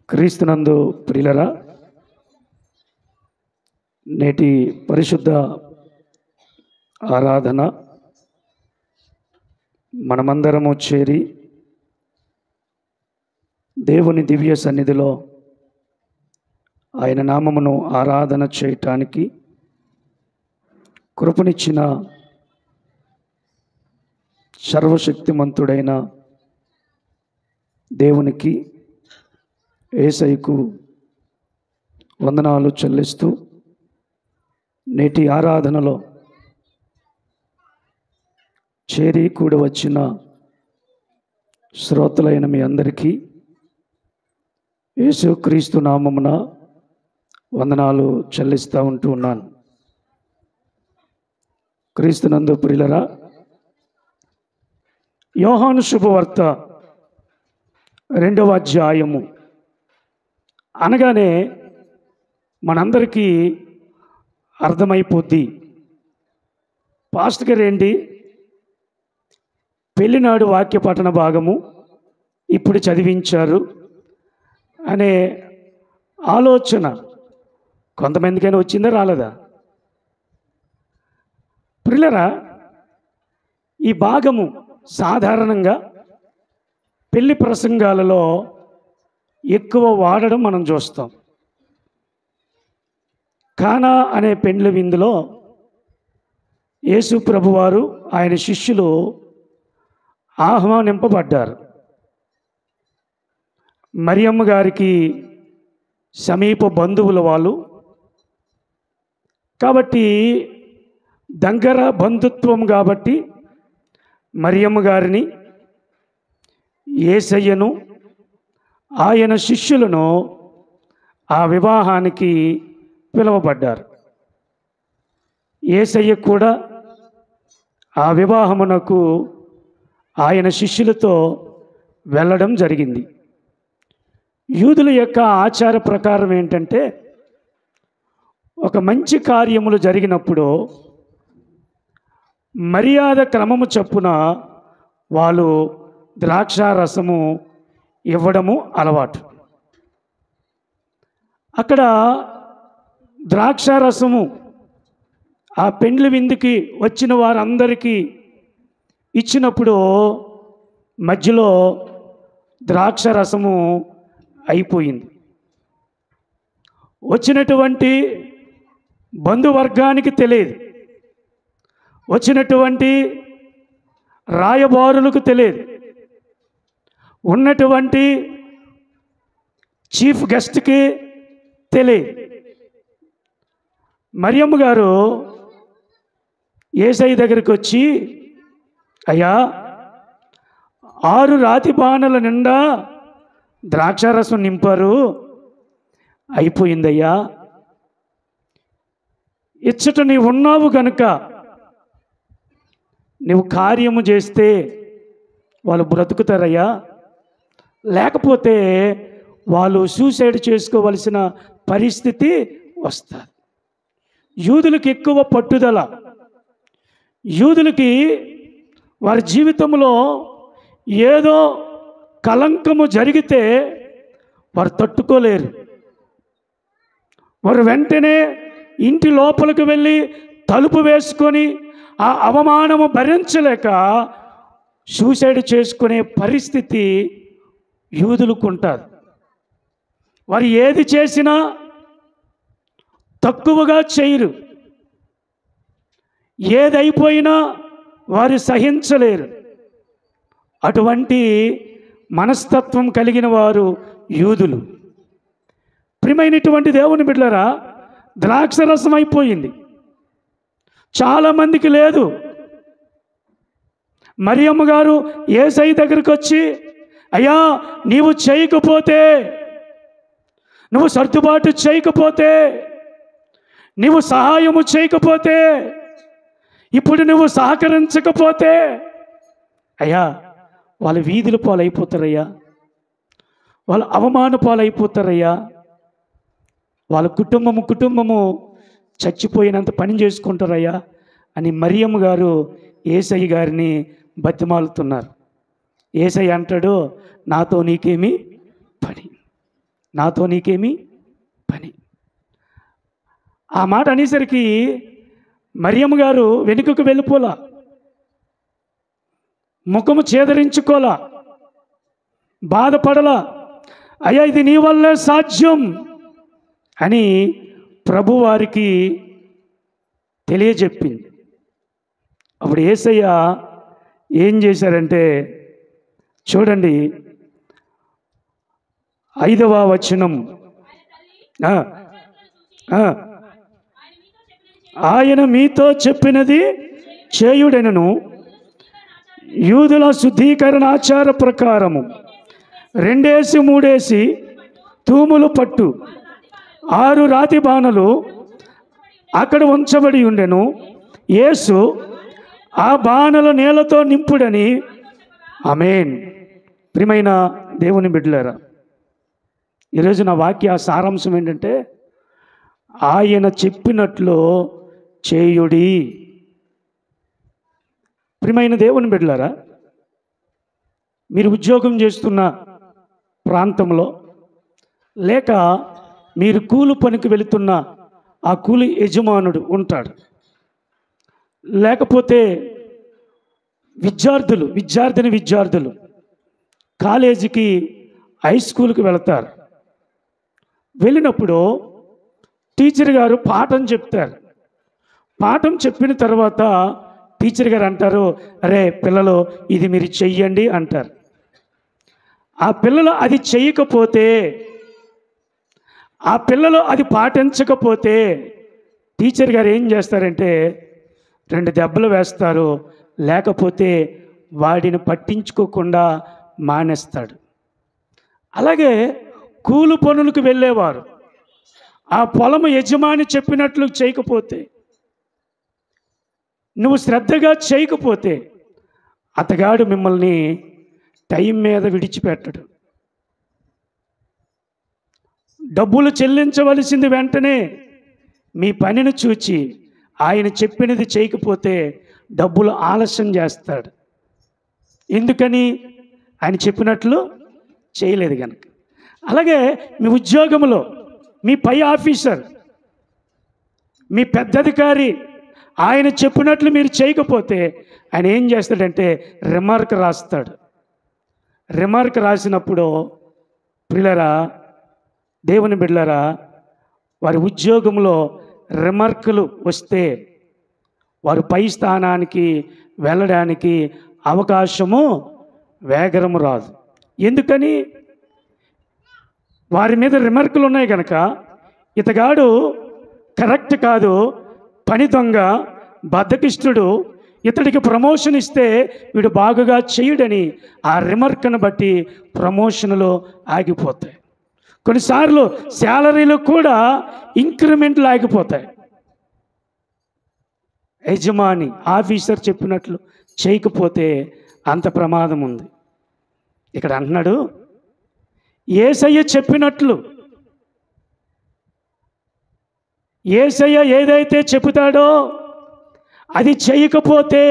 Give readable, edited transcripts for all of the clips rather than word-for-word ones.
క్రీస్తునందు ప్రియులరా, నేటి పరిశుద్ధ ఆరాధన మనమందరము చేరి దేవుని దివ్య సన్నిధిలో ఆయన నామమును ఆరాధన చేయటానికి కృపనిచ్చిన సర్వశక్తిమంతుడైన దేవునికి, యేసయ్యకు వందనాలు చెల్లిస్తూ నేటి ఆరాధనలో చేరి కూడి వచ్చిన శ్రోతలైన మీ అందరికీ యేసుక్రీస్తు నామమున వందనాలు చెల్లిస్తూ ఉన్నాను. క్రీస్తునందు ప్రియులరా, యోహాను శుభవార్త 2వ అధ్యాయము అనగానే మనందరికీ అర్థమైపోద్ది. పాస్టర్ గారు ఏంటి పెళ్లినాడు వాక్య పఠన భాగము ఇప్పుడు చదివించారు అనే ఆలోచన కొంతమందికైనా వచ్చిందా రాలేదా? ప్రియులరా, ఈ భాగము సాధారణంగా పెళ్లి ప్రసంగాలలో ఎక్కువ వాడడం మనం చూస్తాం. కానా అనే పెండ్లి విందులో యేసు ప్రభువారు ఆయన శిష్యులు ఆహ్వానింపబడ్డారు. మరియమ్మ గారికి సమీప బంధువుల వాళ్ళు కాబట్టి, దగ్గర బంధుత్వం కాబట్టి మరియమ్మ గారిని, యేసయ్యను, ఆయన శిష్యులను ఆ వివాహానికి పిలువబడ్డారు. యేసయ్య కూడా ఆ వివాహమునకు ఆయన శిష్యులతో వెళ్ళడం జరిగింది. యూదుల యొక్క ఆచార ప్రకారం ఏంటంటే, ఒక మంచి కార్యములు జరిగినప్పుడు మర్యాద క్రమము చొప్పున వాళ్ళు ద్రాక్షారసము ఇవ్వడము అలవాటు. అక్కడ ద్రాక్షారసము ఆ పెండ్లి విందుకి వచ్చిన వారందరికీ ఇచ్చినప్పుడు మధ్యలో ద్రాక్షారసము అయిపోయింది. వచ్చినటువంటి బంధువర్గానికి తెలియదు, వచ్చినటువంటి రాయబారులకు తెలియదు, ఉన్నటువంటి చీఫ్ గెస్ట్కి తెలియదు. మరియమ్మ గారు యేసయ్య దగ్గరికి వచ్చి, అయ్యా 6 రాతి బాణల నిండా ద్రాక్షారసం నింపారు, అయిపోయిందయ్యా, ఇచ్చట నీవు ఉన్నావు కనుక నువ్వు కార్యము చేస్తే వాళ్ళు బ్రతుకుతారయ్యా, లేకపోతే వాళ్ళు సూసైడ్ చేసుకోవలసిన పరిస్థితి వస్తుంది. యూదులకి ఎక్కువ పట్టుదల. యూదులకి వారి జీవితంలో ఏదో కలంకము జరిగితే వారు తట్టుకోలేరు. వారు వెంటనే ఇంటి లోపలికి వెళ్ళి తలుపు వేసుకొని ఆ అవమానము భరించలేక సూసైడ్ చేసుకునే పరిస్థితి యూదులకు ఉంటుంది. వారు ఏది చేసినా తక్కువగా చేయరు, ఏదైపోయినా వారు సహించలేరు. అటువంటి మనస్తత్వం కలిగిన వారు యూదులు. ప్రియమైనటువంటి దేవుని బిడ్డలారా, ద్రాక్షరసం అయిపోయింది, చాలామందికి లేదు. మరియమ్మ గారు యేసయ్య దగ్గరికి వచ్చి, అయ్యా నీవు చేయకపోతే, నువ్వు సర్దుబాటు చేయకపోతే, నువ్వు సహాయము చేయకపోతే, ఇప్పుడు నువ్వు సహకరించకపోతే అయ్యా వాళ్ళ వీధుల పాలైపోతారయ్యా, వాళ్ళ అవమాన పాలైపోతారయ్యా, వాళ్ళ కుటుంబము చచ్చిపోయినంత పని చేసుకుంటారయ్యా అని మరియమ్మ గారు యేసయ్య గారిని బతిమాలుతున్నారు. యేసయ్య అంటాడు, నాతో నీకేమి పని, నాతో నీకేమి పని. ఆ మాట అనేసరికి మరియమ్మ గారు వెనుకకు వెళ్ళిపోలా, ముఖము చేదరించుకోలా, బాధపడలా. అయ్యా ఇది నీ వల్లే సాధ్యం అని ప్రభువారికి తెలియజెప్పింది. అప్పుడు యేసయ్య ఏం చేశారంటే చూడండి 5వ వచనం. ఆయన మీతో చెప్పినది చేయుడెనను యూదుల శుద్ధీకరణ ఆచార ప్రకారము 2-3 తూములు పట్టు 6 రాతి బాణలు అక్కడ ఉంచబడి ఉండెను. యేసు ఆ బాణల నీళ్లతో నింపుడని. ఆమేన్. ప్రియమైన దేవుని బిడ్డలారా, ఈరోజు నా వాక్య సారాంశం ఏంటంటే ఆయన చెప్పినట్లు చేయుడి. ప్రియమైన దేవుని బిడ్డలారా, మీరు ఉద్యోగం చేస్తున్న ప్రాంతంలో లేక మీరు కూలి పనికి వెళుతున్న ఆ కూలి యజమానుడు ఉంటాడు, లేకపోతే విద్యార్థులు కాలేజీకి హై స్కూల్కి వెళతారు. వెళ్ళినప్పుడు టీచర్ గారు పాఠం చెప్తారు. పాఠం చెప్పిన తర్వాత టీచర్ గారు అంటారు, అరే పిల్లలు ఇది మీరు చెయ్యండి అంటారు. ఆ పిల్లలు అది చెయ్యకపోతే, ఆ పిల్లలు అది పాటించకపోతే టీచర్ గారు ఏం చేస్తారంటే 2 దెబ్బలు వేస్తారు, లేకపోతే వాడిని పట్టించుకోకుండా మానేస్తాడు. అలాగే కూలి పనులకు వెళ్ళేవారు ఆ పొలము యజమాని చెప్పినట్లు చేయకపోతే, నువ్వు శ్రద్ధగా చేయకపోతే అతగాడు మిమ్మల్ని టైం మీద విడిచిపెట్టడు. డబ్బులు చెల్లించవలసింది వెంటనే మీ పనిని చూచి ఆయన చెప్పినది చేయకపోతే డబ్బులు ఆలస్యం చేస్తాడు. ఎందుకని? ఆయన చెప్పినట్లు చేయలేదు కనుక. అలాగే మీ ఉద్యోగంలో మీ పై ఆఫీసర్, మీ పెద్ద అధికారి ఆయన చెప్పినట్లు మీరు చేయకపోతే ఆయన ఏం చేస్తాడంటే రిమార్క్ రాస్తాడు. రిమార్క్ రాసినప్పుడు ప్రియులారా, దేవుని బిడ్డలారా, వారి ఉద్యోగంలో రిమార్కులు వస్తే వారు పై స్థానానికి వెళ్ళడానికి అవకాశము వేగరము రాదు. ఎందుకని? వారి మీద రిమార్కులు ఉన్నాయి కనుక. ఇతగాడు కరెక్ట్ కాదు, పని దొంగ, బద్ధకిష్టుడు, ఇతడికి ప్రమోషన్ ఇస్తే వీడు బాగుగా చేయడని ఆ రిమార్క్ను బట్టి ప్రమోషన్లు ఆగిపోతాయి. కొన్నిసార్లు శాలరీలు కూడా ఇంక్రిమెంట్లు ఆగిపోతాయి. యజమాని ఆఫీసర్ చెప్పినట్లు చేయకపోతే అంత ప్రమాదం ఉంది. ఇక్కడ అంటున్నాడు, యేసయ్య చెప్పినట్లు, యేసయ్య ఏదైతే చెబుతాడో అది చేయకపోతే,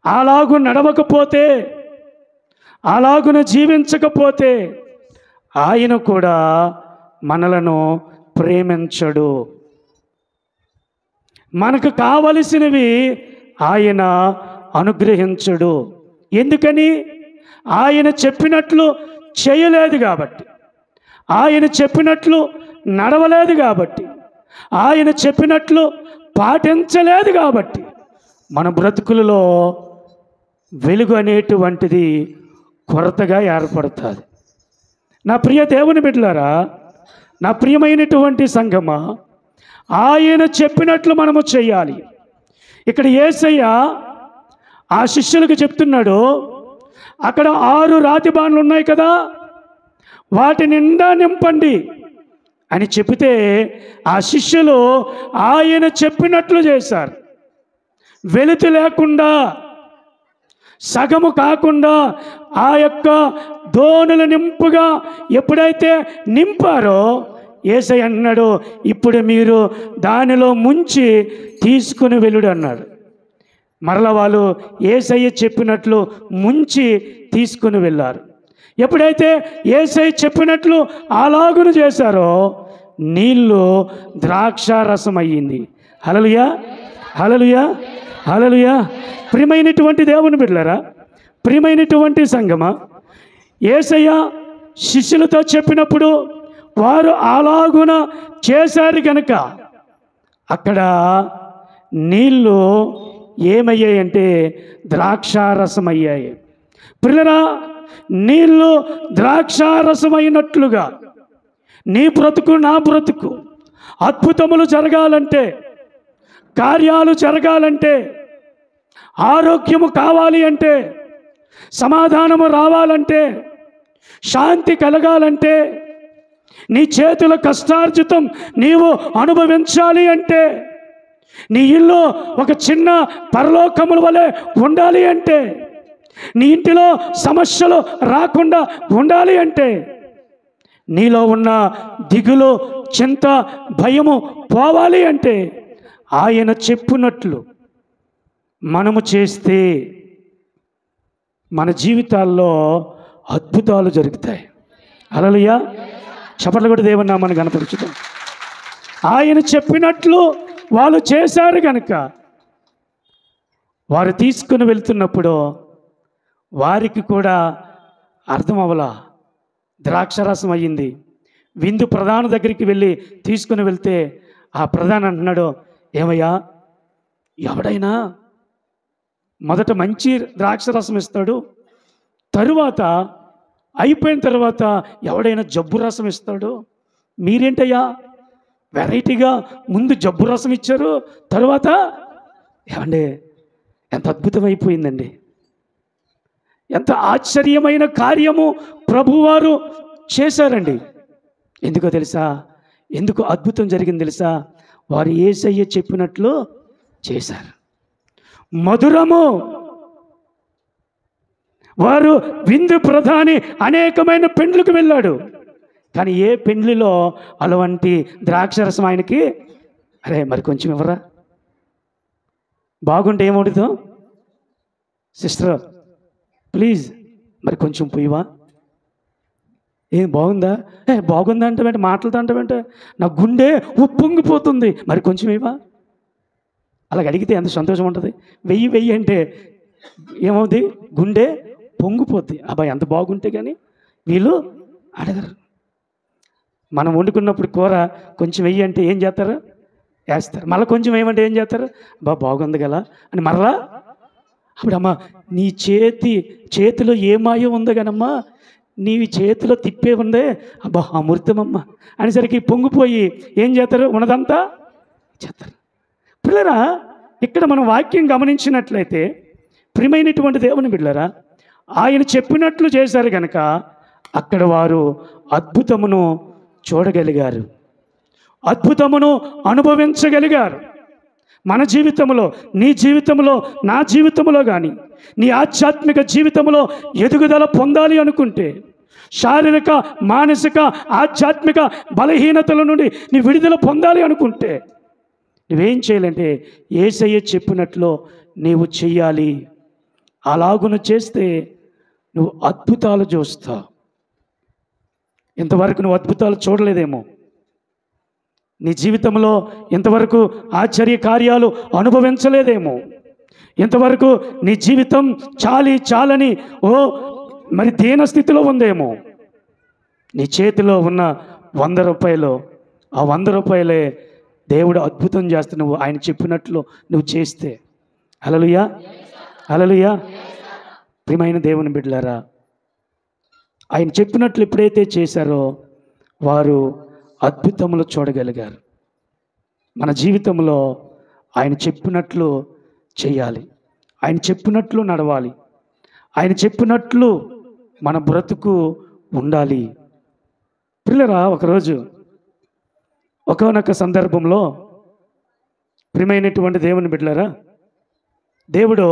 అలాగు నడవకపోతే, అలాగున జీవించకపోతే ఆయన కూడా మనలను ప్రేమించడు. మనకు కావలసినవి ఆయన అనుగ్రహించడు. ఎందుకని? ఆయన చెప్పినట్లు చేయలేదు కాబట్టి, ఆయన చెప్పినట్లు నడవలేదు కాబట్టి, ఆయన చెప్పినట్లు పాటించలేదు కాబట్టి మన బ్రతుకులలో వెలుగు అనేటువంటిది కొరతగా ఏర్పడుతుంది. నా ప్రియ దేవుని బిడ్డలారా, నా ప్రియమైనటువంటి సంగమా, ఆయన చెప్పినట్లు మనము చేయాలి. ఇక్కడ యేసయ్య ఆ శిష్యులకు చెప్తున్నాడు, అక్కడ 6 రాతి బాణలు ఉన్నాయి కదా, వాటి నిండా నింపండి అని చెబితే ఆ శిష్యులు ఆయన చెప్పినట్లు చేశారు. వెలితి లేకుండా, సగము కాకుండా ఆ యొక్క దోణుల నింపుగా ఎప్పుడైతే నింపారో యేసయ్య అన్నాడు, ఇప్పుడు మీరు దానిలో ముంచి తీసుకుని వెళ్ళుడు అన్నాడు. మరల వాళ్ళు యేసయ్య చెప్పినట్లు ముంచి తీసుకుని వెళ్ళారు. ఎప్పుడైతే యేసయ్య చెప్పినట్లు అలాగును చేశారో నీళ్ళు ద్రాక్షారసం అయ్యింది. హల్లెలూయా, హల్లెలూయా, హల్లెలూయా. ప్రియమైనటువంటి దేవుని బిడ్డలారా, ప్రియమైనటువంటి సంగమా, యేసయ్య శిష్యులతో చెప్పినప్పుడు వారు అలాగున చేశారు కనుక అక్కడ నీళ్ళు ఏమయ్యాయంటే ద్రాక్షారసం అయ్యాయి. ప్రియులారా, నీళ్ళు ద్రాక్షారసమైనట్లుగా నీ బ్రతుకు, నా బ్రతుకు అద్భుతములు జరగాలంటే, కార్యాలు జరగాలంటే, ఆరోగ్యము కావాలి అంటే, సమాధానము రావాలంటే, శాంతి కలగాలంటే, నీ చేతుల కష్టార్జితం నీవు అనుభవించాలి అంటే, నీ ఇల్లు ఒక చిన్న పరలోకముల వలె ఉండాలి అంటే, నీ ఇంటిలో సమస్యలు రాకుండా ఉండాలి అంటే, నీలో ఉన్న దిగులు, చింత, భయము పోవాలి అంటే ఆయన చెప్పినట్లు మనము చేస్తే మన జీవితాల్లో అద్భుతాలు జరుగుతాయి. హల్లెలూయా. చప్పట్లు కొట్టి దేవుని నామాన్ని కనపరుచుతాం. ఆయన చెప్పినట్లు వాళ్ళు చేశారు కనుక వారు తీసుకుని వెళ్తున్నప్పుడు వారికి కూడా అర్థం అవ్వలా. ద్రాక్షరసం అయ్యింది. విందు ప్రధాన దగ్గరికి వెళ్ళి తీసుకుని వెళ్తే ఆ ప్రధాన అంటున్నాడు, ఏమయ్యా, ఎవడైనా మొదట మంచి ద్రాక్షరసం ఇస్తాడు, తరువాత అయిపోయిన తర్వాత ఎవడైనా జబ్బు రసం ఇస్తాడు, మీరేంటయ్యా వెరైటీగా ముందు జబ్బు రసం ఇచ్చారు, తరువాత ఏమండి, ఎంత అద్భుతమైపోయిందండి. ఎంత ఆశ్చర్యమైన కార్యము ప్రభువారు చేశారండి. ఎందుకో తెలుసా? ఎందుకు అద్భుతం జరిగింది తెలుసా? వారు యేసయ్య చెప్పినట్లు చేశారు. మధురము. వారు విందు ప్రధాని అనేకమైన పెండ్లకు వెళ్ళాడు, కానీ ఏ పెండ్లిలో అలాంటి ద్రాక్షరసం ఆయనకి, అరే మరి కొంచెం ఇవ్వరా, బాగుంటే ఏమవుతుందో సిస్టర్ ప్లీజ్ మరి కొంచెం పోయివా, ఏం బాగుందా, బాగుందా అంటే మాటలతో అంటే నా గుండె ఉప్పొంగిపోతుంది, మరి కొంచెం ఇవ్వా. అలాగ అడిగితే ఎంత సంతోషం ఉంటుంది. వెయ్యి అంటే ఏమవుతుంది, గుండె పొంగిపోద్ది. అబ్బాయి ఎంత బాగుంటే కానీ వీళ్ళు అడగరు. మనం వండుకున్నప్పుడు కూర కొంచెం వెయ్యి అంటే ఏం చేస్తారు, వేస్తారు. మళ్ళీ కొంచెం ఏమంటే ఏం చేస్తారు, బాగుంది కదా అని మరలా. అప్పుడు అమ్మ నీ చేతిలో ఏ మాయం ఉందో కానమ్మా, నీవి చేతిలో తిప్పే ఉందే, అబ్బా అమృతమమ్మ అనేసరికి పొంగిపోయి ఏం చేస్తారు, ఉన్నదంతా చేస్తారు. పిల్లరా, ఇక్కడ మనం వాక్యం గమనించినట్లయితే ప్రియమైనటువంటి దేవుని బిడ్డలారా, ఆయన చెప్పినట్లు చేశారు కనుక అక్కడ వారు అద్భుతమును చూడగలిగారు, అద్భుతమును అనుభవించగలిగారు. మన జీవితంలో, నీ జీవితంలో, నా జీవితంలో కానీ నీ ఆధ్యాత్మిక జీవితంలో ఎదుగుదల పొందాలి అనుకుంటే, శారీరక, మానసిక, ఆధ్యాత్మిక బలహీనతల నుండి నీ విడుదల పొందాలి అనుకుంటే నువ్వేం చేయాలంటే యేసయ్య చెప్పినట్లు నీవు చెయ్యాలి. అలాగును చేస్తే నువ్వు అద్భుతాలు చూస్తావు. ఇంతవరకు నువ్వు అద్భుతాలు చూడలేదేమో, నీ జీవితంలో ఇంతవరకు ఆశ్చర్య కార్యాలు అనుభవించలేదేమో, ఇంతవరకు నీ జీవితం చాలని మరి దీన స్థితిలో ఉందేమో. నీ చేతిలో ఉన్న 100 రూపాయలు, ఆ 100 రూపాయలే దేవుడు అద్భుతం చేస్తే నువ్వు ఆయన చెప్పినట్లు నువ్వు చేస్తే. హల్లెలూయా, హల్లెలూయా. ప్రియమైన దేవుని బిడ్డలారా, ఆయన చెప్పినట్లు ఎప్పుడైతే చేశారో వారు అద్భుతములు చూడగలిగారు. మన జీవితంలో ఆయన చెప్పినట్లు చేయాలి, ఆయన చెప్పినట్లు నడవాలి, ఆయన చెప్పినట్లు మన బ్రతుకు ఉండాలి. పిల్లరా, ఒకరోజు ఒకానొక సందర్భంలో ప్రియమైనటువంటి దేవుని బిడ్డలారా, దేవుడు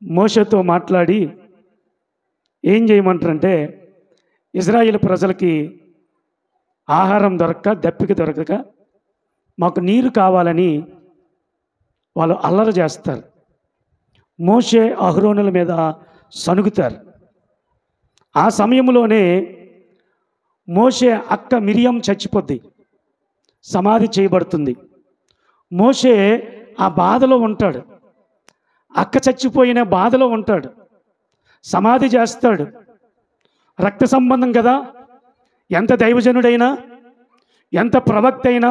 మోషేతో మాట్లాడి ఏం చేయమంటారంటే, ఇజ్రాయేల్ ప్రజలకి ఆహారం దొరక్క, దప్పిక దొరకక మాకు నీరు కావాలని వాళ్ళు అల్లరి చేస్తారు. మోషే అహరోనుల మీద సనుగుతారు. ఆ సమయంలోనే మోషే అక్క మిరియం చచ్చిపోద్ది, సమాధి చేయబడుతుంది. మోషే ఆ బాధలో ఉంటాడు, అక్క చచ్చిపోయిన బాధలో ఉంటాడు, సమాధి చేస్తాడు. రక్త సంబంధం కదా, ఎంత దైవజనుడైనా, ఎంత ప్రవక్త అయినా,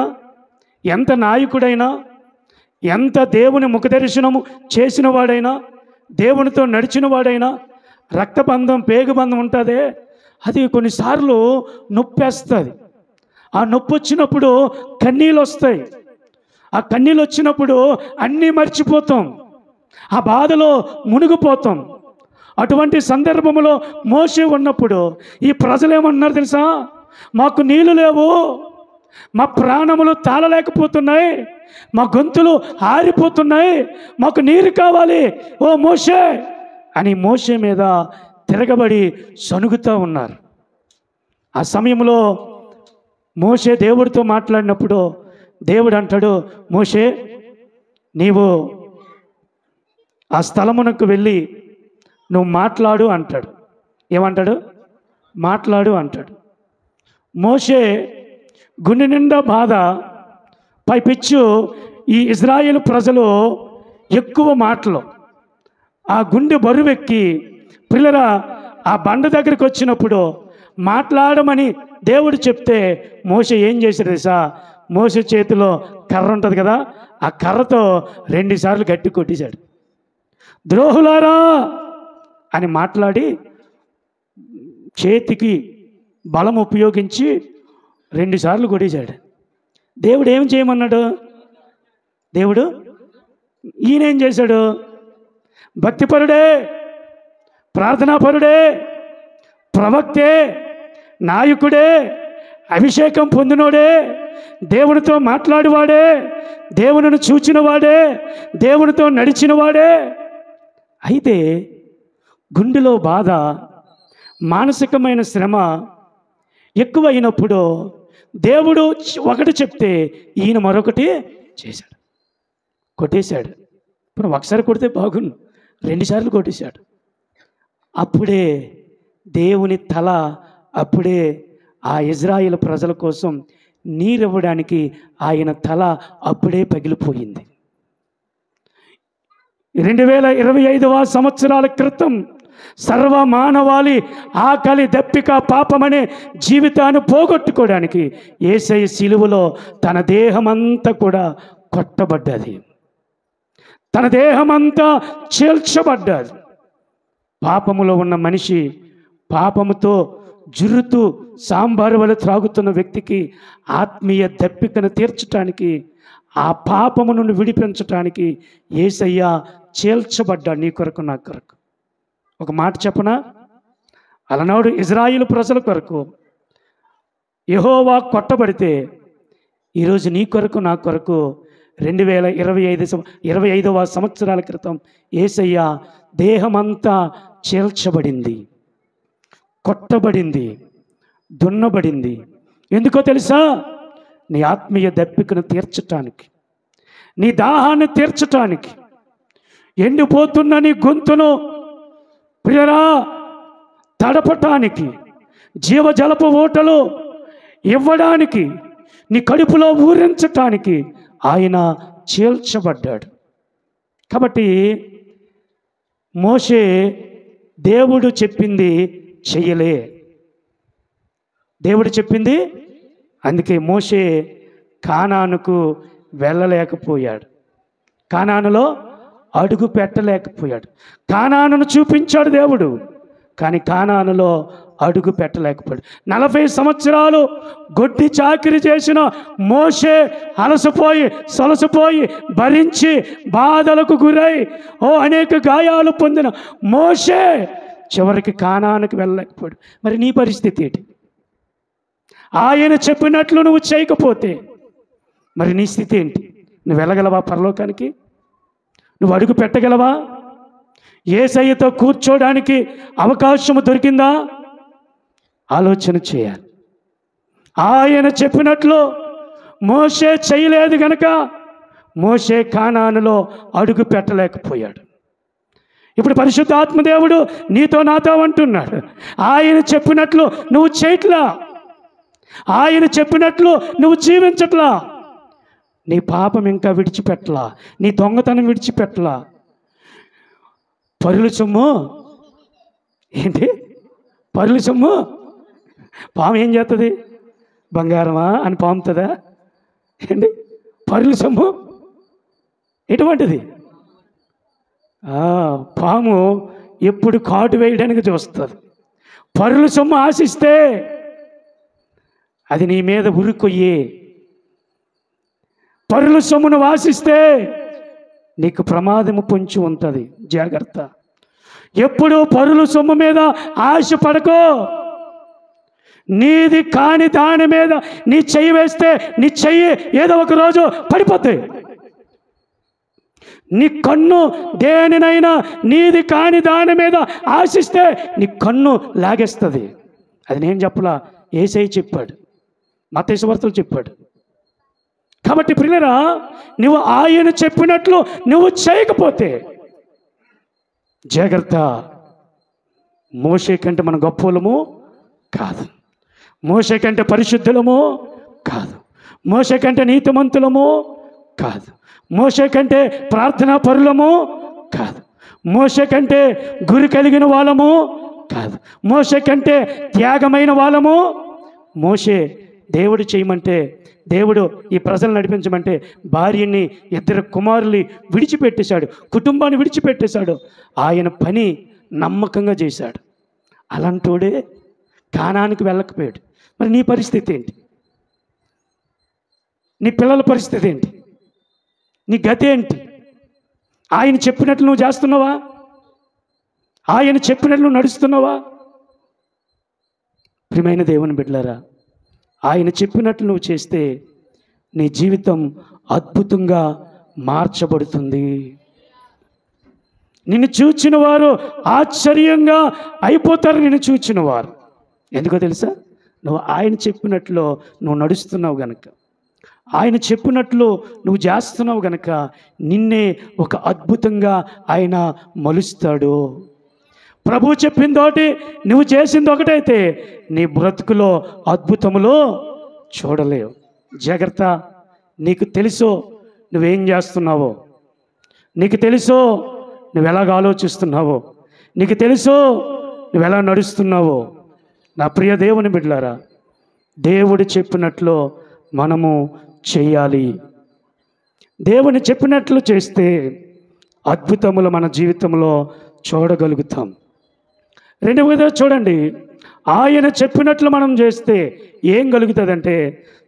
ఎంత నాయకుడైనా, ఎంత దేవుని ముఖదర్శనము చేసిన వాడైనా, దేవునితో నడిచిన వాడైనా రక్తబంధం పేగుబంధం ఉంటుందే, అది కొన్నిసార్లు నొప్పేస్తుంది. ఆ నొప్పి వచ్చినప్పుడు కన్నీళ్ళు వస్తాయి. ఆ కన్నీళ్ళు వచ్చినప్పుడు అన్నీ మర్చిపోతాం, ఆ బాధలో మునిగిపోతాం. అటువంటి సందర్భంలో మోషే ఉన్నప్పుడు ఈ ప్రజలు ఏమన్నారు తెలుసా? మాకు నీళ్లు లేవు, మా ప్రాణములు తాళలేకపోతున్నాయి, మా గొంతులు ఆరిపోతున్నాయి, మాకు నీరు కావాలి ఓ మోషే అని మోషే మీద తిరగబడి సణుగుతూ ఉన్నారు. ఆ సమయంలో మోషే దేవుడితో మాట్లాడినప్పుడు దేవుడు అంటాడు, మోషే నీవు ఆ స్థలమునకు వెళ్ళి నువ్వు మాట్లాడు అంటాడు. ఏమంటాడు? మాట్లాడు అంటాడు. మోషే గుండె నిండా బాధ, పైపిచ్చు ఈ ఇజ్రాయేల్ ప్రజలు ఎక్కువ మాటలు, ఆ గుండె బరువెక్కి పిల్లరా ఆ బండ దగ్గరికి వచ్చినప్పుడు మాట్లాడమని దేవుడు చెప్తే మోషే ఏం చేశాడు తెలుసా? మోషే చేతిలో కర్ర ఉంటుంది కదా, ఆ కర్రతో 2 సార్లు గట్టి కొట్టేశాడు. ద్రోహులారా అని మాట్లాడి చేతికి బలం ఉపయోగించి 2 సార్లు కొట్టేశాడు. దేవుడు ఏం చేయమన్నాడు? దేవుడు ఈయనేం చేశాడు? భక్తిపరుడే, ప్రార్థనాపరుడే, ప్రవక్తే, నాయకుడే, అభిషేకం పొందినోడే, దేవునితో మాట్లాడివాడే, దేవునిని చూచినవాడే, దేవునితో నడిచినవాడే. అయితే గుండెలో బాధ, మానసికమైన శ్రమ ఎక్కువ అయినప్పుడు దేవుడు ఒకటి చెప్తే ఈయన మరొకటి చేశాడు, కొట్టేశాడు. ఇప్పుడు ఒకసారి కొడితే బాగుండు, 2 సార్లు కొట్టేశాడు. అప్పుడే దేవుని తల, అప్పుడే ఆ ఇజ్రాయేల్ ప్రజల కోసం నీరివ్వడానికి ఆయన తల అప్పుడే పగిలిపోయింది. 2025వ సంవత్సరాల క్రితం సర్వ మానవాళి ఆకలి, దప్పిక, పాపమనే జీవితాన్ని పోగొట్టుకోవడానికి యేసయ్య శిలువలో తన దేహమంతా కూడా కొట్టబడ్డది, తన దేహమంతా చీల్చబడ్డది. పాపములో ఉన్న మనిషి, పాపముతో జుర్రుతూ సాంబారు వలె త్రాగుతున్న వ్యక్తికి ఆత్మీయ దప్పికను తీర్చడానికి, ఆ పాపము నుండి విడిపించటానికి యేసయ్య చీల్చబడ్డాడు నీ కొరకు, నా కొరకు. ఒక మాట చెప్పనా? అలనాడు ఇజ్రాయేలు ప్రజల కొరకు యెహోవా కొట్టబడితే ఈరోజు నీ కొరకు, నా కొరకు 2025వ సంవత్సరాల క్రితం యేసయ్య దేహమంతా చీల్చబడింది, కొట్టబడింది, దున్నబడింది. ఎందుకో తెలుసా? నీ ఆత్మీయ దప్పికను తీర్చటానికి, నీ దాహాన్ని తీర్చటానికి, ఎండిపోతున్న నీ గొంతును ప్రియరా తడపటానికి, జీవజలపు ఊటలు ఇవ్వడానికి, నీ కడుపులో ఊరించటానికి ఆయన చీల్చబడ్డాడు. కాబట్టి మోషే దేవుడు చెప్పింది చెయ్యలే, దేవుడు చెప్పింది. అందుకే మోషే కానానుకు వెళ్ళలేకపోయాడు, కానానులో అడుగు పెట్టలేకపోయాడు. కానానును చూపించాడు దేవుడు, కానీ కానానులో అడుగు పెట్టలేకపోయాడు. 40 సంవత్సరాలు గొడ్డి చాకిరి చేసిన మోషే అలసిపోయి సొలసిపోయి భరించి బాధలకు గురై అనేక గాయాలు పొందిన మోషే చివరికి కానానుకు వెళ్ళలేకపోయాడు. మరి నీ పరిస్థితి ఏంటి? ఆయన చెప్పినట్లు నువ్వు చేయకపోతే మరి నీ స్థితి ఏంటి? నువ్వు వెళ్ళగలవా పరలోకానికి? నువ్వు అడుగు పెట్టగలవా? యేసయ్యతో కూర్చోడానికి అవకాశము దొరికిందా? ఆలోచన చేయాలి. ఆయన చెప్పినట్లు మోషే చేయలేదు గనక మోషే కానానులో అడుగు పెట్టలేకపోయాడు. ఇప్పుడు పరిశుద్ధాత్మదేవుడు నీతో నాతో అంటున్నాడు, ఆయన చెప్పినట్లు నువ్వు చేయట్లా, ఆయన చెప్పినట్లు నువ్వు జీవించట్లా, నీ పాపం ఇంకా విడిచిపెట్టలా, నీ దొంగతనం విడిచిపెట్టలా. పరుల సొమ్ము ఏంటి? పరుల సొమ్ము పాము ఏం చేస్తుంది? బంగారమా అని పాముతుందా ఏంటి? పరుల సొమ్ము ఎటువంటిది? పాము ఎప్పుడు కాటు వేయడానికి చూస్తుంది. పరుల సొమ్ము ఆశిస్తే అది నీ మీద ఉరుకొయ్యి. పరుల సొమ్మును ఆశిస్తే నీకు ప్రమాదము పొంచి ఉంటుంది. జాగ్రత్త. ఎప్పుడు పరుల సొమ్ము మీద ఆశపడకో. నీది కాని దాని మీద నీ చెయ్యి వేస్తే నీ చెయ్యి ఏదో ఒక రోజు పడిపోతాయి. నీ కన్ను దేనినైనా నీది కాని దాని మీద ఆశిస్తే నీ కన్ను లాగేస్తుంది. అది నేను చెప్పలా, యేసయ్య చెప్పాడు, మత్తయి సువార్తలో చెప్పాడు. కాబట్టి ప్రియులారా, నువ్వు ఆయన చెప్పినట్లు నువ్వు చేయకపోతే జాగ్రత్త. మోషే కంటే మన గొప్పలము కాదు, మోషే కంటే పరిశుద్ధులము కాదు, మోషే కంటే నీతిమంతులము కాదు, మోషే కంటే ప్రార్థనా పరులము కాదు, మోషే కంటే గురి కలిగిన వాళ్ళము కాదు, మోషే కంటే త్యాగమైన వాళ్ళము. మోషే దేవుడు చేయమంటే, దేవుడు ఈ ప్రజలు నడిపించమంటే భార్యని, 2 కుమారుల్ని విడిచిపెట్టేశాడు, కుటుంబాన్ని విడిచిపెట్టేశాడు. ఆయన పని నమ్మకంగా చేశాడు. అలాంటోడే కానానికి వెళ్ళకపోయాడు. మరి నీ పరిస్థితి ఏంటి? నీ పిల్లల పరిస్థితి ఏంటి? నీ గతి ఏంటి? ఆయన చెప్పినట్లు నువ్వు చేస్తున్నావా? ఆయన చెప్పినట్లు నువ్వు నడుస్తున్నావా? ప్రియమైన దేవుని బిడ్డలారా, ఆయన చెప్పినట్లు నువ్వు చేస్తే నీ జీవితం అద్భుతంగా మార్చబడుతుంది. నిన్ను చూచిన వారు ఆశ్చర్యంగా అయిపోతారు. నిన్ను చూచిన వారు ఎందుకో తెలుసా? నువ్వు ఆయన చెప్పినట్లు నువ్వు నడుస్తున్నావు గనక, ఆయన చెప్పినట్లు నువ్వు చేస్తున్నావు గనక నిన్నే ఒక అద్భుతంగా ఆయన మలుస్తాడు. ప్రభు చెప్పిందోటి నువ్వు చేసింది ఒకటైతే నీ బ్రతుకులో అద్భుతములో చూడలేవు. జాగ్రత్త. నీకు తెలుసో నువ్వేం చేస్తున్నావో, నీకు తెలుసో నువ్వు ఎలాగ ఆలోచిస్తున్నావో, నీకు తెలుసో నువ్వు ఎలా నడుస్తున్నావో. నా ప్రియ దేవుని బిడ్డలారా, దేవుడు చెప్పినట్లు మనము చేయాలి. దేవుని చెప్పినట్లు చేస్తే అద్భుతములు మన జీవితంలో చూడగలుగుతాం. రెండవది చూడండి, ఆయన చెప్పినట్లు మనం చేస్తే ఏం కలుగుతుందంటే,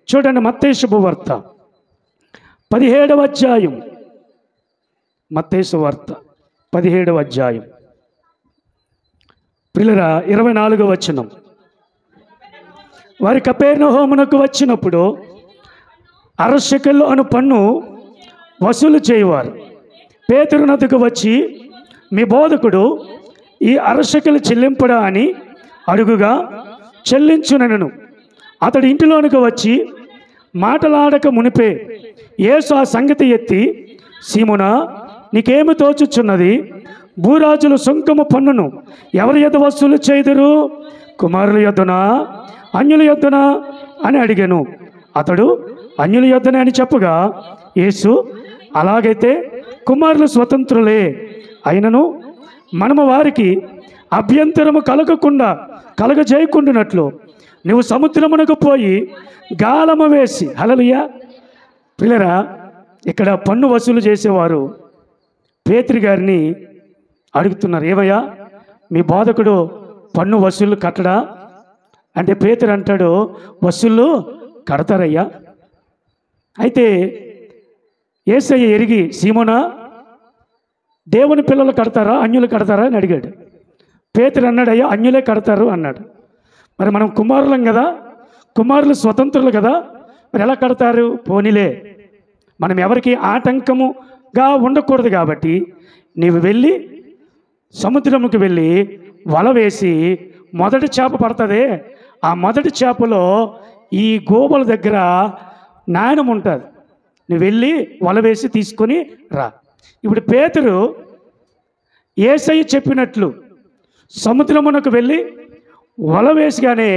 చూడండి మత్తయి శుభవార్త 17వ అధ్యాయం, మత్తయి సువార్త 17వ అధ్యాయం ప్రియులారా 24వ వచనం. వారి కపెర్నహూమునకు వచ్చినప్పుడు 60 షెకెళ్ళు అను పన్ను వసూలు చేయవారు పేతురు నద్దకు వచ్చి, మీ బోధకుడు ఈ 60 షెకెలు చెల్లింపడా అని అడుగుగా, చెల్లించునను. అతడు ఇంటిలోనికి వచ్చి మాటలాడక మునిపే యేసు ఆ సంగతి ఎత్తి, సీమోనా, నీకేమి తోచుచున్నది? భూరాజులు సుంకము పన్నును ఎవరి యొద్ద వసూలు చేయుదురు? కుమారుల యొద్దనా, అన్యుల యొద్దనా అని అడిగాను. అతడు అన్యుల యొద్దనే అని చెప్పగా, యేసు, అలాగైతే కుమారులు స్వతంత్రులే, అయినను మనము వారికి అభ్యంతరము కలగజేయకుండానట్లు నువ్వు సముద్రమునకు పోయి గాలము వేసి. హల్లెలూయా. ప్రియులారా, ఇక్కడ పన్ను వసూలు చేసేవారు పేతురు గారిని అడుగుతున్నారు, ఏమయ్యా మీ బోధకుడు పన్ను వసూలు కట్టడా అంటే పేతురు అంటాడు, వసూళ్ళు కడతారయ్యా. అయితే యేసయ్య ఎరిగి, సీమోనా, దేవుని పిల్లలు కడతారా అన్యులు కడతారా అని అడిగాడు. పేతురు అన్నాడు, అయ్యా అన్యులే కడతారు అన్నాడు. మరి మనం కుమారులం కదా, కుమారులు స్వతంత్రులు కదా, మరి ఎలా కడతారు? పోనీలే, మనం ఎవరికి ఆటంకముగా ఉండకూడదు కాబట్టి నీవు వెళ్ళి సముద్రముకు వెళ్ళి వల వేసి మొదటి చేప పడుతుంది, ఆ మొదటి చేపలో ఈ గోబల దగ్గర నాణ్యం ఉంటుంది, నువ్వు వెళ్ళి వల వేసి తీసుకొని రా. ఇప్పుడు పేతురు యేసయ్య చెప్పినట్లు సముద్రమునకు వెళ్ళి వల వేసిగానే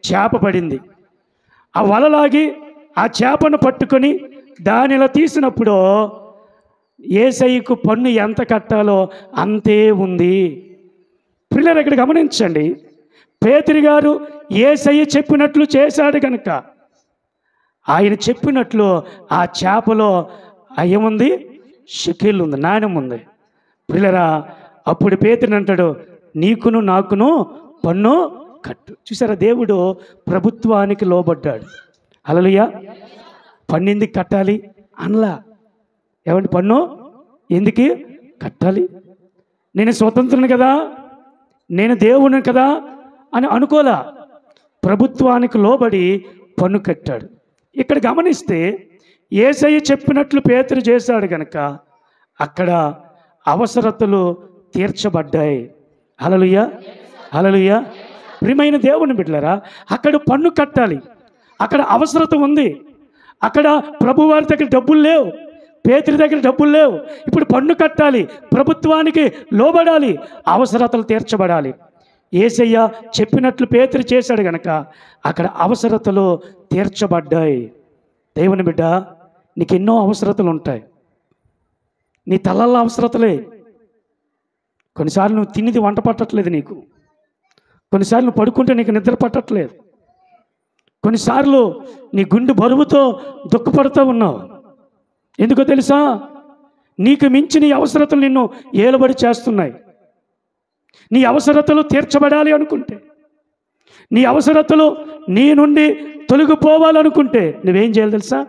చేప పడింది. ఆ వలలాగి ఆ చేపను పట్టుకొని దానిలో తీసినప్పుడు యేసయ్యకు పన్ను ఎంత కట్టాలో అంతే ఉంది. పిల్లలు ఇక్కడ గమనించండి, పేతురు గారు యేసయ్య చెప్పినట్లు చేశాడు కనుక ఆయన చెప్పినట్లు ఆ చేపలో ఏముంది? షెకెల్ ఉంది, నాణ్యం ఉంది. పిల్లరా, అప్పుడు పేతురు అంటాడు, నీకును నాకును పన్ను కట్టు. చూసారా, దేవుడు ప్రభుత్వానికి లోబడ్డాడు. హల్లెలూయా. పన్ను ఎందుకు కట్టాలి అనలా. ఏమంటే పన్ను ఎందుకు కట్టాలి? నేను స్వతంత్రుని కదా, నేను దేవుని కదా అని అనుకోలా. ప్రభుత్వానికి లోబడి పన్ను కట్టాడు. ఇక్కడ గమనిస్తే యేసయ్య చెప్పినట్లు పేతురు చేశాడు కనుక అక్కడ అవసరతలు తీర్చబడ్డాయి. హల్లెలూయా, హల్లెలూయా. ప్రియమైన దేవుని బిడ్డలారా, అక్కడ పన్ను కట్టాలి, అక్కడ అవసరత ఉంది. అక్కడ ప్రభువారి దగ్గర డబ్బులు లేవు, పేతురు దగ్గర డబ్బులు లేవు. ఇప్పుడు పన్ను కట్టాలి, ప్రభుత్వానికి లోబడాలి, అవసరతలు తీర్చబడాలి. యేసయ్య చెప్పినట్లు పేతురు చేశాడు కనుక అక్కడ అవసరతలు తీర్చబడ్డాయి. దేవుని బిడ్డ, నీకు ఎన్నో అవసరతలు ఉంటాయి. నీ తలల్లో అవసరతలే. కొన్నిసార్లు నువ్వు తిన్నది వంట పట్టట్లేదు నీకు, కొన్నిసార్లు నువ్వు పడుకుంటే నీకు నిద్ర పట్టట్లేదు, కొన్నిసార్లు నీ గుండె బరువుతో దుఃఖపడుతూ ఉన్నావు. ఎందుకో తెలుసా? నీకు మించి నీ అవసరతలు నిన్ను ఏలుబడి చేస్తున్నాయి. నీ అవసరతలు తీర్చబడాలి అనుకుంటే, నీ అవసరతలు నీ నుండి తొలగిపోవాలనుకుంటే నువ్వేం చేయాలి తెలుసా?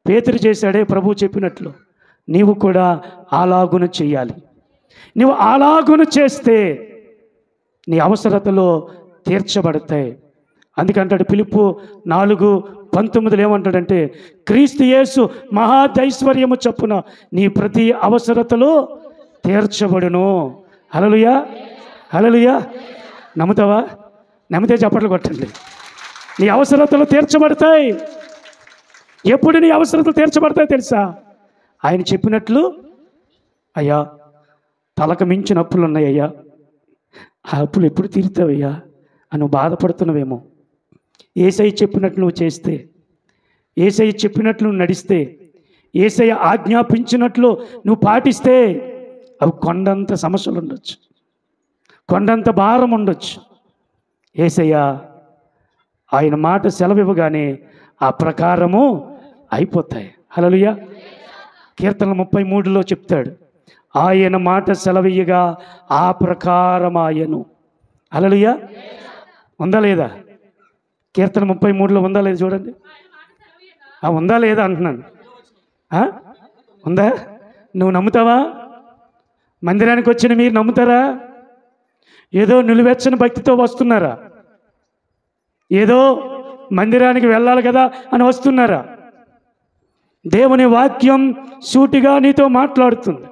పేతురు చేశాడే ప్రభువు చెప్పినట్లు నీవు కూడా అలాగును చెయ్యాలి. నువ్వు అలాగును చేస్తే నీ అవసరతలు తీర్చబడతాయి. అందుకంటాడు ఫిలిప్పు 4:19 ఏమంటాడంటే, క్రీస్తు యేసు మహాదైశ్వర్యము చొప్పున నీ ప్రతి అవసరతలు తీర్చబడును. హల్లెలూయా, హల్లెలూయా. నమ్ముతావా? నమ్మితే చప్పట్లు కొట్టండి. నీ అవసరతలు తీర్చబడతాయి. ఎప్పుడు నీ అవసరతలు తీర్చబడతాయి తెలుసా? ఆయన చెప్పినట్లు, అయ్యా తలకు మించిన అప్పులు ఉన్నాయి అయ్యా, ఆ అప్పులు ఎప్పుడు తీరుతావయ్యా అని నువ్వు బాధపడుతున్నావేమో. యేసయ్య చెప్పినట్లు నువ్వు చేస్తే, యేసయ్య చెప్పినట్లు నువ్వు నడిస్తే, యేసయ్య ఆజ్ఞాపించినట్లు నువ్వు పాటిస్తే అవి కొండంత సమస్యలు ఉండొచ్చు, కొండంత భారం ఉండొచ్చు. యేసయ్య ఆయన మాట సెలవివ్వగానే ఆ ప్రకారము అయిపోతాయి. హల్లెలూయా. కీర్తన 33లో చెప్తాడు, ఆయన మాట సెలవియ్యగా ఆ ప్రకారం ఆయను. హల్లెలూయా. ఉందా లేదా? కీర్తన 33లో ఉందా లేదా చూడండి. ఉందా లేదా అంటున్నాను. ఉందా? నువ్వు నమ్ముతావా? మందిరానికి వచ్చిన మీరు నమ్ముతారా? ఏదో నిలువెచ్చని భక్తితో వస్తున్నారా? ఏదో మందిరానికి వెళ్ళాలి కదా అని వస్తున్నారా? దేవుని వాక్యం సూటిగా నీతో మాట్లాడుతుంది.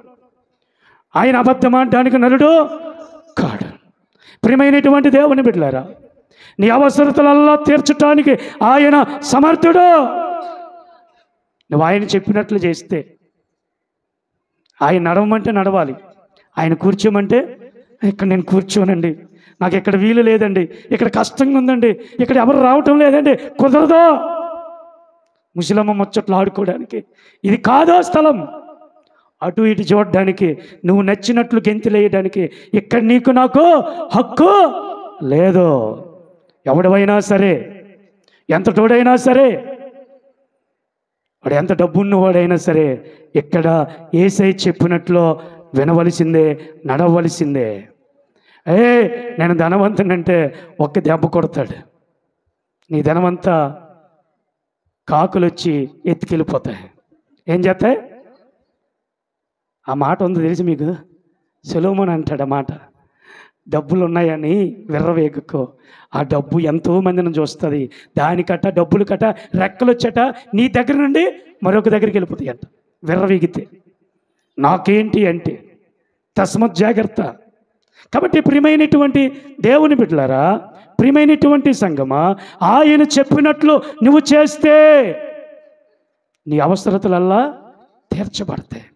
ఆయన అబద్ధమాడడానికి నరుడు కాడు. ప్రియమైనటువంటి దేవుని బిడ్డలారా, నీ అవసరతలల్లా తీర్చడానికి ఆయన సమర్థుడు. నువ్వు ఆయన చెప్పినట్లు చేస్తే, ఆయన నడవమంటే నడవాలి, ఆయన కూర్చోమంటే ఇక్కడ నేను కూర్చోనండి, నాకు ఇక్కడ వీలు లేదండి, ఇక్కడ కష్టంగా ఉందండి, ఇక్కడ ఎవరు రావటం లేదండి, కుదరదు. ముసలమ్మ ముచ్చట్లు ఆడుకోవడానికి ఇది కాదో స్థలం. అటు ఇటు చూడడానికి, నువ్వు నచ్చినట్లు గెంతులేయడానికి ఇక్కడ నీకు నాకు హక్కు లేదు. ఎవడవైనా సరే, ఎంత తోడైనా సరే, వాడు ఎంత డబ్బున్నవాడైనా సరే, ఇక్కడ యేసయ్య చెప్పినట్లు వినవలసిందే, నడవలసిందే. నేను ధనవంతునంటే ఒక్క దెబ్బ కొడతాడు, నీ ధనమంతా కాకులు వచ్చి ఎత్తుకెళ్ళిపోతాయి. ఏం చేస్తాయి? ఆ మాట ఉంది తెలిసి మీకు? సొలొమోను అంటాడు ఆ మాట, డబ్బులు ఉన్నాయని విర్రవేగుకో, ఆ డబ్బు ఎంతో మందిని చూస్తుంది, దానికట డబ్బులు కట రెక్కలు వచ్చట నీ దగ్గర నుండి మరొక దగ్గరికి వెళ్ళిపోతాయి అంట విర్రవేగితే. నాకేంటి అంటే తస్మత్ జాగ్రత్త. కాబట్టి ప్రియమైనటువంటి దేవుని బిడ్డలారా, ప్రియమైనటువంటి సంగమా, ఆయన చెప్పినట్లు నువ్వు చేస్తే నీ అవసరతలల్లా తీర్చబడతాయి.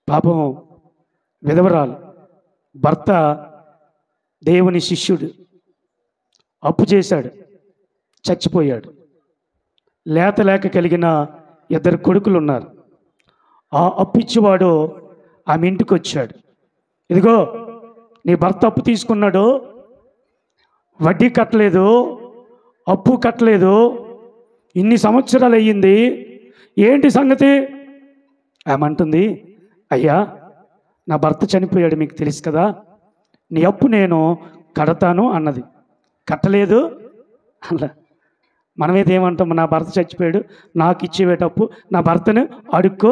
పాపం విధవరాలు, భర్త దేవుని శిష్యుడు, అప్పు చేశాడు, చచ్చిపోయాడు. లేక కలిగిన 2 కొడుకులు ఉన్నారు. ఆ అప్పిచ్చివాడు ఆమె ఇంటికి వచ్చాడు. ఇదిగో నీ భర్త అప్పు తీసుకున్నాడు, వడ్డీ కట్టలేదు, అప్పు కట్టలేదు, ఇన్ని సంవత్సరాలు అయ్యింది, ఏంటి సంగతి? ఆమె అంటుంది, అయ్యా నా భర్త చనిపోయాడు, మీకు తెలుసు కదా, నీ అప్పు నేను కడతాను అన్నది. కట్టలేదు అలా. మనమేది ఏమంటాం? నా భర్త చచ్చిపోయాడు, నాకు ఇచ్చేటప్పు నా భర్తను అడుక్కో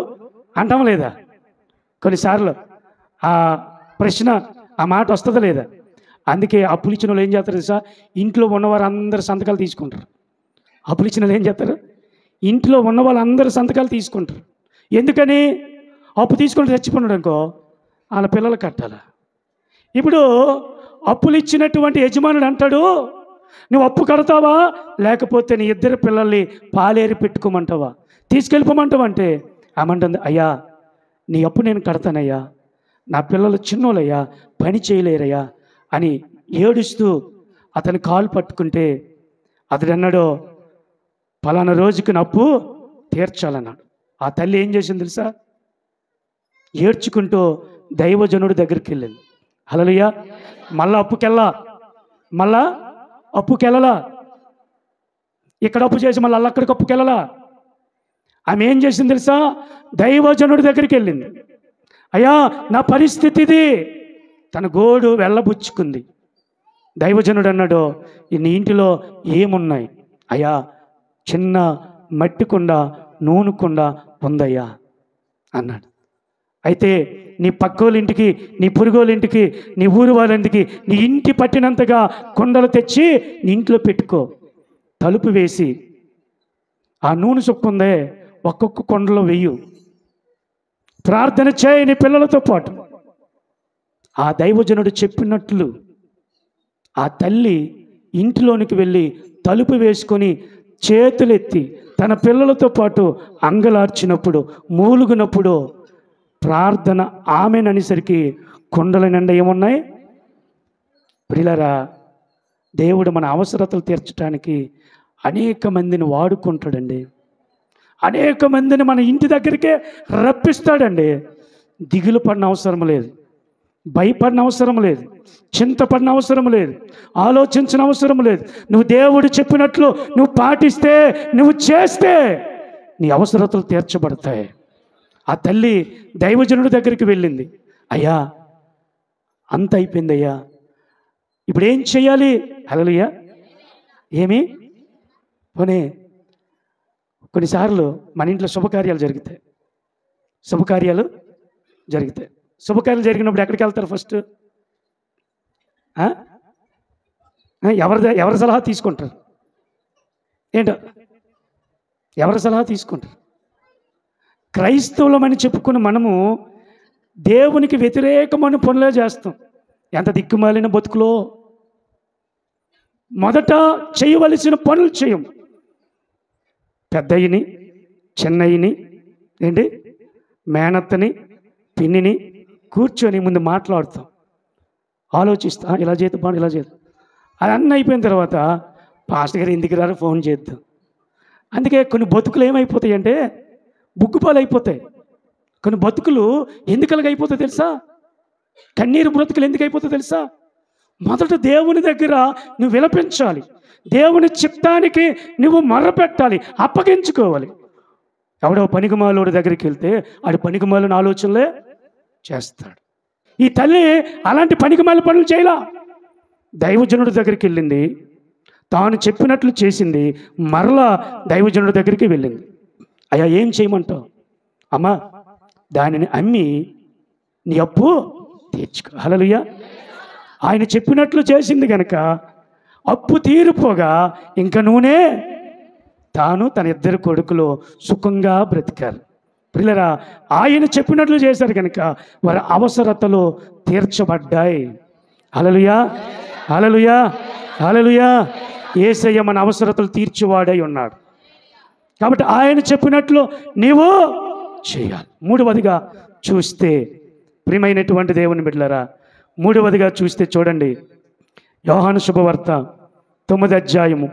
అంటాం లేదా? కొన్నిసార్లు ఆ ప్రశ్న, ఆ మాట వస్తుందా లేదా? అందుకే అప్పులు ఇచ్చిన వాళ్ళు ఏం చేస్తారు తెలుసా? ఇంట్లో ఉన్నవారు అందరు సంతకాలు తీసుకుంటారు. అప్పులు ఇచ్చిన వాళ్ళు ఏం చేస్తారు? ఇంట్లో ఉన్న వాళ్ళందరూ సంతకాలు తీసుకుంటారు. ఎందుకని? అప్పు తీసుకుంటే చచ్చిపోయినాడు అనుకో, వాళ్ళ పిల్లలు కట్టాలి. ఇప్పుడు అప్పులు ఇచ్చినటువంటి యజమానుడు అంటాడు, నువ్వు అప్పు కడతావా, లేకపోతే నీ 2 పిల్లల్ని పాలేరి పెట్టుకోమంటావా, తీసుకెళ్ళిపోమంటావా అంటే ఆమంటుంది, అయ్యా నీ అప్పు నేను కడతానయ్యా, నా పిల్లలు చిన్నోళ్ళయ్యా, పని చేయలేరయ్యా అని ఏడుస్తూ అతని కాలు పట్టుకుంటే అతడు అన్నాడు, పలానా రోజుకి నా అప్పు తీర్చాలన్నాడు. ఆ తల్లి ఏం చేసింది తెలుసా? ఏడ్చుకుంటూ దైవజనుడి దగ్గరికి వెళ్ళింది. హల్లెలూయా. మళ్ళా అప్పుకెళ్ళలా, ఇక్కడ అప్పు చేసి మళ్ళీ అక్కడికి అప్పుకెళ్ళలా. ఆమె ఏం చేసింది తెలుసా? దైవజనుడి దగ్గరికి వెళ్ళింది. అయ్యా నా పరిస్థితి ఇది. తన గోడు వెళ్ళబుచ్చుకుంది. దైవజనుడు అన్నాడు, నీ ఇంటిలో ఏమున్నాయి? అయ్యా చిన్న మట్టి కుండ, నూనె కుండ ఉందయ్యా అన్నాడు. అయితే నీ పక్కోళ్ళింటికి, నీ పొరుగోళ్ళింటికి, నీ ఊరు వాళ్ళింటికి నీ ఇంటి పట్టినంతగా కుండలు తెచ్చి నీ ఇంట్లో పెట్టుకో, తలుపు వేసి ఆ నూనె చొక్కుందే ఒక్కొక్క కుండలో వెయ్యు, ప్రార్థన చేయి నీ పిల్లలతో పాటు. ఆ దైవజనుడు చెప్పినట్లు ఆ తల్లి ఇంటిలోనికి వెళ్ళి తలుపు వేసుకొని చేతులెత్తి తన పిల్లలతో పాటు అంగలార్చినప్పుడు, మూలుగునప్పుడు ప్రార్థన ఆమెననేసరికి కుండల నిండా ఏమున్నాయి? ప్రియులారా, దేవుడు మన అవసరతలు తీర్చడానికి అనేక మందిని వాడుకుంటాడండి. అనేక మందిని మన ఇంటి దగ్గరికే రప్పిస్తాడండి. దిగులు పడిన అవసరం లేదు, భయపడిన అవసరం లేదు, చింతపడిన అవసరం లేదు, ఆలోచించిన అవసరం లేదు. నువ్వు దేవుడు చెప్పినట్లు నువ్వు పాటిస్తే, నువ్వు చేస్తే నీ అవసరతలు తీర్చబడతాయి. ఆ తల్లి దైవజనుడి దగ్గరికి వెళ్ళింది. అయ్యా అంత అయిపోయింది అయ్యా, ఇప్పుడు ఏం చేయాలి? హల్లెలూయా. ఏమి పోనీ కొన్నిసార్లు మన ఇంట్లో శుభకార్యాలు జరుగుతాయి. శుభకార్యాలు జరిగినప్పుడు ఎక్కడికి వెళ్తారు? ఫస్ట్ ఎవరి సలహా తీసుకుంటారు? ఏంటో ఎవరి సలహా తీసుకుంటారు? క్రైస్తవులమని చెప్పుకుని మనము దేవునికి వ్యతిరేకమైన పనులే చేస్తాం. ఎంత దిక్కుమాలిన బతుకులో. మొదట చేయవలసిన పనులు చేయం. పెద్దయ్యని, చిన్నయ్యని, ఏంటి మేనత్తని, పిన్నిని కూర్చొని ముందు మాట్లాడుతాం, ఆలోచిస్తా, ఇలా చేద్దాం బాగా, ఇలా చేద్దాం. అది అన్నీ అయిపోయిన తర్వాత పాస్టర్ గారు ఎందుకు రారో ఫోన్ చేద్దాం. అందుకే కొన్ని బతుకులు ఏమైపోతాయి అంటే బుగ్గుపాలు అయిపోతాయి. కొన్ని బతుకులు ఎందుకలాగా అయిపోతాయి తెలుసా? కన్నీరు బ్రతుకులు ఎందుకు అయిపోతాయి తెలుసా? మొదట దేవుని దగ్గర నువ్వు విలపించాలి, దేవుని చిత్తానికి నువ్వు మొర్రపెట్టాలి, అప్పగించుకోవాలి. ఎవడో పనికిమాలోడి దగ్గరికి వెళ్తే ఆడి పనికిమాలిన ఆలోచనలే చేస్తాడు. ఈ తల్లి అలాంటి పనికిమాలిన పనులు చేయలా. దైవజనుడి దగ్గరికి వెళ్ళింది, తాను చెప్పినట్లు చేసింది, మరలా దైవజనుడి దగ్గరికి వెళ్ళింది. అయ్యా ఏం చేయమంటావు? అమ్మా దానిని అమ్మి నీ అప్పు తీర్చుకో. హల్లెలూయా. ఆయన చెప్పినట్లు చేసింది కనుక అప్పు తీరిపోగా ఇంకా నూనె తాను తన 2 కొడుకులు సుఖంగా బ్రతికారు. ప్రియులారా, ఆయన చెప్పినట్లు చేశారు కనుక వారి అవసరతలు తీర్చబడ్డాయి. హల్లెలూయా, హల్లెలూయా, హల్లెలూయా. యేసయ్య మన అవసరతలు తీర్చివాడై ఉన్నాడు. కాబట్టి ఆయన చెప్పినట్లు నీవు చేయాలి. 3వదిగా చూస్తే ప్రియమైనటువంటి దేవుని బిడ్డలారా, మూడవదిగా చూస్తే చూడండి, యోహాను శుభవార్త 9వ అధ్యాయము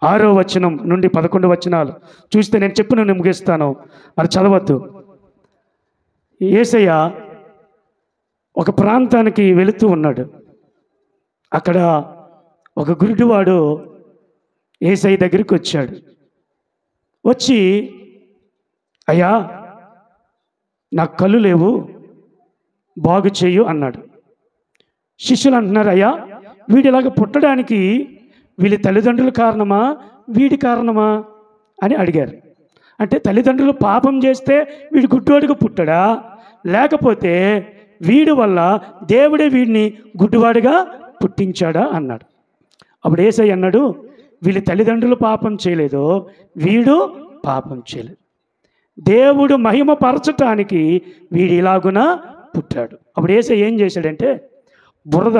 6వ వచనం నుండి 11 వచనాలు చూస్తే నేను చెప్పిన ముగిస్తాను, మరి చదవద్దు. యేసయ్య ఒక ప్రాంతానికి వెళుతూ ఉన్నాడు. అక్కడ ఒక గురుడివాడు యేసయ్య దగ్గరికి వచ్చాడు. వచ్చి, అయ్యా నాకు కళ్ళు లేవు, బాగు చేయు అన్నాడు. శిష్యులు అంటున్నారు, అయ్యా వీడిలాగ పుట్టడానికి వీళ్ళ తల్లిదండ్రుల కారణమా, వీడి కారణమా అని అడిగారు. అంటే తల్లిదండ్రులు పాపం చేస్తే వీడి గుడ్డివాడిగా పుట్టాడా, లేకపోతే వీడి వల్ల దేవుడే వీడిని గుడ్డివాడిగా పుట్టించాడా అన్నాడు. అప్పుడు యేసయ్య అన్నాడు, వీళ్ళ తల్లిదండ్రులు పాపం చేయలేదు, వీడు పాపం చేయలేదు, దేవుడు మహిమ పరచటానికి వీడు ఇలాగున పుట్టాడు. అప్పుడు యేసయ్య ఏం చేశాడంటే బురద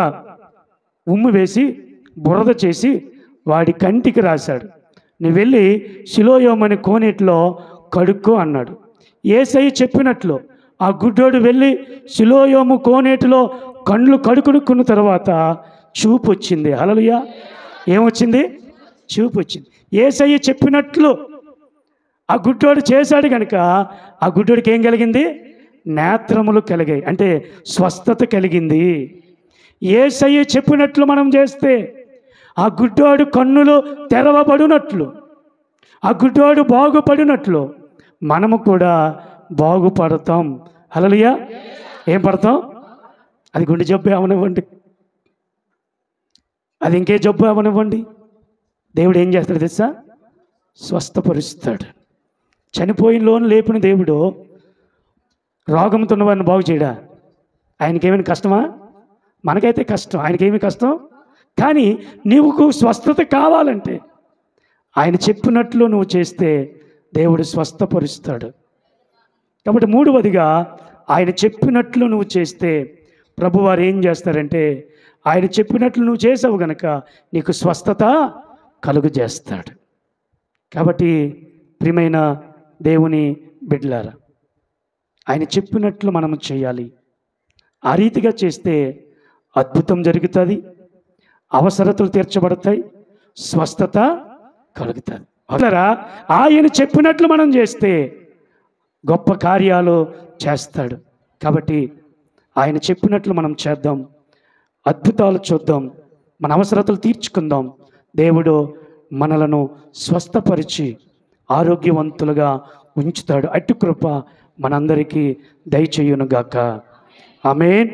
ఉమ్ము వేసి బురద చేసి వాడి కంటికి రాశాడు. నువ్వు వెళ్ళి సిలోయోమని కోనేటిలో కడుక్కో అన్నాడు. యేసయ్య చెప్పినట్లు ఆ గుడ్డోడు వెళ్ళి సిలోయోము కోనేటిలో కళ్ళు కడుక్కున్న తర్వాత చూపు వచ్చింది. హల్లెలూయా! ఏమొచ్చింది? చూపు వచ్చింది. యేసయ్య చెప్పినట్లు ఆ గుడ్డోడు చేశాడు కనుక ఆ గుడ్డోడికి ఏం కలిగింది? నేత్రములు కలిగాయి, అంటే స్వస్థత కలిగింది. యేసయ్య చెప్పినట్లు మనం చేస్తే ఆ గుడ్డోడు కన్నులు తెరవబడినట్లు, ఆ గుడ్డోడు బాగుపడినట్లు మనము కూడా బాగుపడతాం. హల్లెలూయా! ఏం పడతాం? అది గుండె జబ్బు అవనివ్వండి, అది ఇంకే జబ్బు అవనివ్వండి, దేవుడు ఏం చేస్తాడు తెలుసా? స్వస్థపరుస్తాడు. చనిపోయిన లోను లేపిన దేవుడు రోగంతో ఉన్నవారిని బాగు చేయడా? ఆయనకేమైనా కష్టమా? మనకైతే కష్టం, ఆయనకేమి కష్టం? కానీ నీకు స్వస్థత కావాలంటే ఆయన చెప్పినట్లు నువ్వు చేస్తే దేవుడు స్వస్థపరుస్తాడు. కాబట్టి మూడవదిగా ఆయన చెప్పినట్లు నువ్వు చేస్తే ప్రభువారు ఏం చేస్తారంటే ఆయన చెప్పినట్లు నువ్వు చేసావు గనక నీకు స్వస్థత కలుగు చేస్తాడు. కాబట్టి ప్రియమైన దేవుని బిడ్డలారా, ఆయన చెప్పినట్లు మనము చేయాలి. ఆ రీతిగా చేస్తే అద్భుతం జరుగుతుంది, అవసరతలు తీర్చబడతాయి, స్వస్థత కలుగుతుంది. అట్లరా ఆయన చెప్పినట్లు మనం చేస్తే గొప్ప కార్యాలు చేస్తాడు. కాబట్టి ఆయన చెప్పినట్లు మనం చేద్దాం, అద్భుతాలు చూద్దాం, మన అవసరతలు తీర్చుకుందాం. దేవుడు మనలను స్వస్థపరిచి ఆరోగ్యవంతులుగా ఉంచుతాడు. అట్టి కృప మనందరికీ దయచేయునుగాక. ఆమేన్.